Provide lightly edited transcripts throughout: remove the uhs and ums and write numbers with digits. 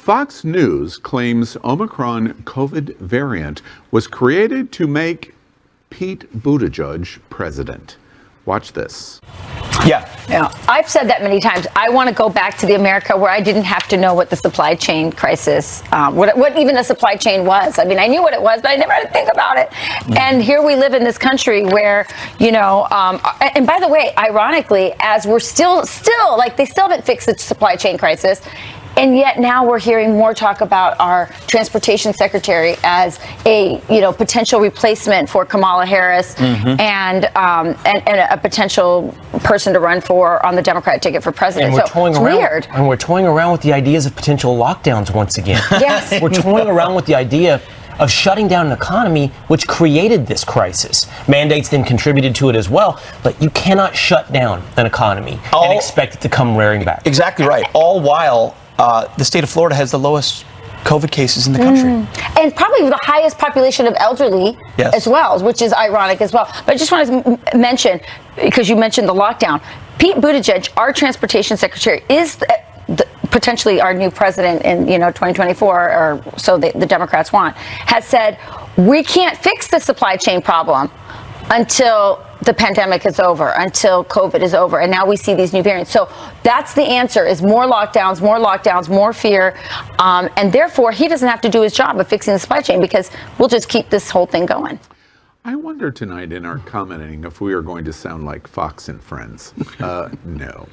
Fox News claims Omicron COVID variant was created to make Pete Buttigieg president. Watch this. Yeah, I've said that many times. I want to go back to the America where I didn't have to know what the supply chain crisis, what even the supply chain was. I mean, I knew what it was, but I never had to think about it. And here we live in this country where, and by the way, ironically, as we're still like they still haven't fixed the supply chain crisis. And yet now we're hearing more talk about our Transportation Secretary as a potential replacement for Kamala Harris and a potential person to run on the Democratic ticket for president. And we're toying around with the ideas of potential lockdowns once again. Yes. We're toying around with the idea of shutting down an economy which created this crisis. Mandates then contributed to it as well, but you cannot shut down an economy and expect it to come rearing back. Exactly right. All while the state of Florida has the lowest COVID cases in the country. And probably the highest population of elderly as well, which is ironic as well. But I just wanted to mention, because you mentioned the lockdown, Pete Buttigieg, our transportation secretary, is potentially our new president in 2024, or so the Democrats want, has said, we can't fix the supply chain problem until the pandemic is over, until COVID is over. And now we see these new variants. So that's the answer, is more lockdowns, more fear. And therefore, he doesn't have to do his job of fixing the supply chain because we'll just keep this whole thing going. I wonder tonight in our commenting if we are going to sound like Fox and Friends. No.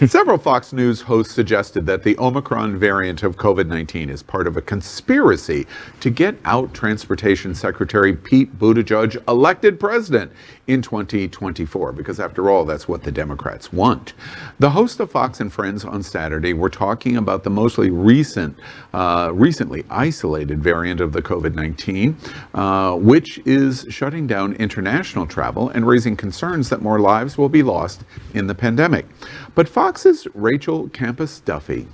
Several Fox News hosts suggested that the Omicron variant of COVID-19 is part of a conspiracy to get out Transportation Secretary Pete Buttigieg elected president in 2024, because after all, that's what the Democrats want. The host of Fox and Friends on Saturday were talking about the mostly recently isolated variant of the COVID-19, which is shutting down international travel and raising concerns that more lives will be lost in the pandemic. But Fox's Rachel Campos-Duffy,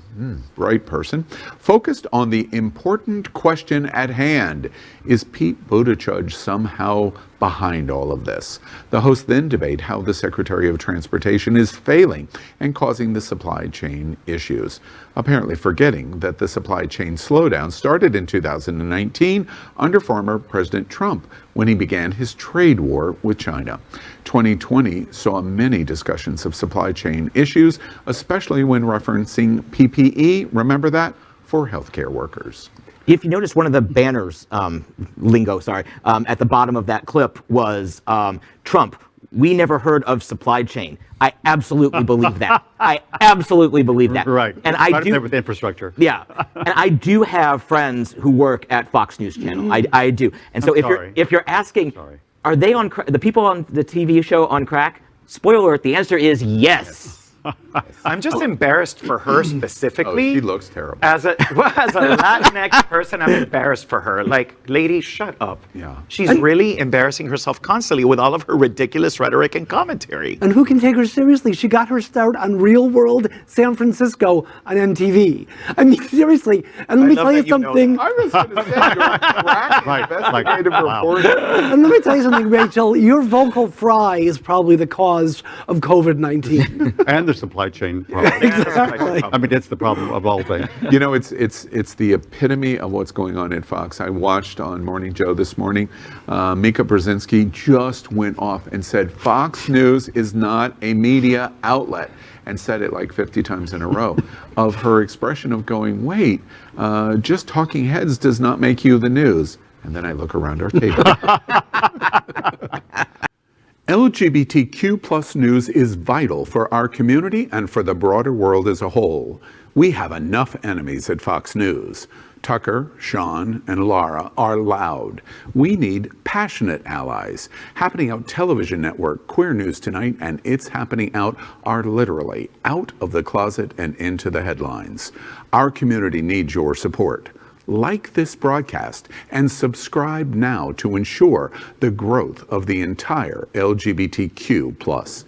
bright person, focused on the important question at hand. Is Pete Buttigieg somehow behind all of this? The hosts then debate how the Secretary of Transportation is failing and causing the supply chain issues, apparently forgetting that the supply chain slowdown started in 2019 under former President Trump when he began his trade war with China. 2020 saw many discussions of supply chain issues, especially when referencing PPE, remember that, for healthcare workers. If you notice, one of the banners, at the bottom of that clip was Trump, we never heard of supply chain. I absolutely believe that. I absolutely believe that. Right. And I do with infrastructure. Yeah. And I do have friends who work at Fox News Channel. I do. And so if you're asking, are they on the people on the TV show on crack? Spoiler alert, the answer is yes. I'm just embarrassed for her specifically. Oh, she looks terrible. As a Latinx person, I'm embarrassed for her. Like, lady, shut up. Yeah. She's really embarrassing herself constantly with all of her ridiculous rhetoric and commentary. And who can take her seriously? She got her start on Real World San Francisco on MTV. I mean, seriously. And let me tell you something. I was going to say, you're crack investigative reporter. And let me tell you something, Rachel. Your vocal fry is probably the cause of COVID-19. And the supply chain problem. Exactly. I mean, it's the problem of all things. You know, it's the epitome of what's going on at Fox. I watched on Morning Joe this morning. Mika Brzezinski just went off and said Fox News is not a media outlet, and said it like 50 times in a row. Of her expression of going, wait, just talking heads does not make you the news. And then I look around our table. LGBTQ plus news is vital for our community and for the broader world as a whole. We have enough enemies at Fox News. Tucker, Sean, and Laura are loud. We need passionate allies. Happening Out Television Network, Queer News Tonight, and It's Happening Out are literally out of the closet and into the headlines. Our community needs your support. Like this broadcast and subscribe now to ensure the growth of the entire LGBTQ plus